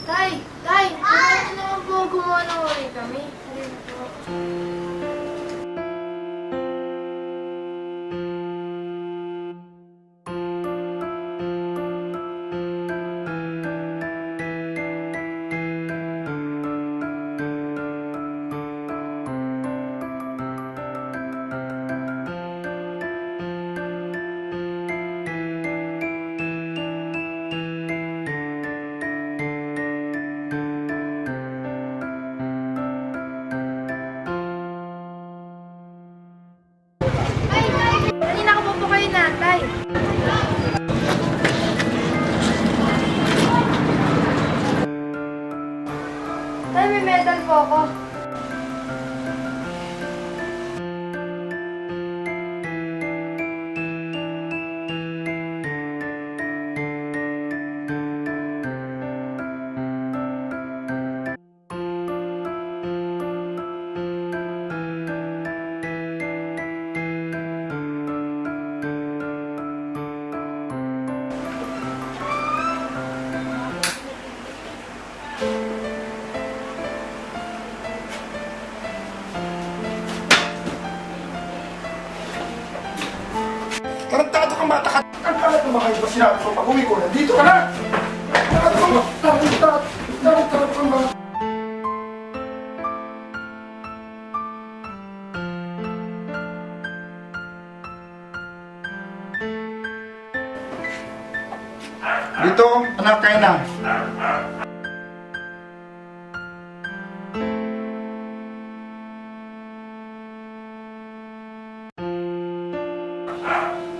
Tay! Tay! Bakit naman po gumawa ng origami? Hindi po. Kanina ka po kayo na, Tay. Tay, may medal po ako. Tarantado kang bata ka! Ang kalat mo ba kayo ba sinabi ko pag uwi ko? Nandito ka na! Tarantado kang bata! Dito, anak kayo na.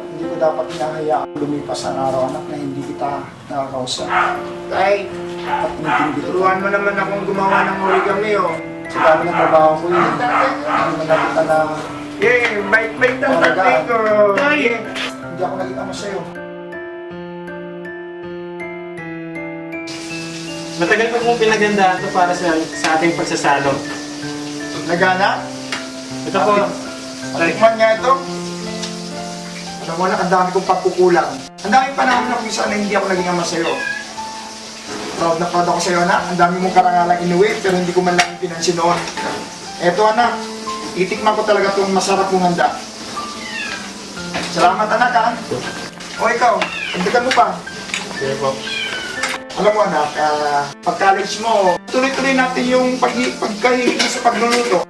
Hindi ko dapat hinahayaan lumipas ang araw, anak, na hindi kita nakakausap. Tay, At tinitindi kita. turuan mo naman akong gumawa ng origami, oh. Sa dami ng trabaho ko yun, hindi mo na kita na Yeah, bait-bait ang tatay ko. Yeah. hindi ako naging ama sa'yo. Matagal ko pong pinagandaan to para sa ating pagsasalo. Nagana? Ito po. Matikman nga ito. Alam mo na, ang dami kong pagkukulang. Ang dami panahon na kung saan na hindi ako naging ama sa'yo. Proud na proud ako sa'yo, anak. Ang dami mong karangalang inuwi, pero hindi ko man lang pinansin noon. Eto, anak. Itikman ko talaga itong masarap mong handa. Salamat, anak, ha? O ikaw, pagdagan mo pa. Sige po. Alam mo, anak, pag-college mo, tuloy-tuloy natin yung pagkahilig sa pagluluto.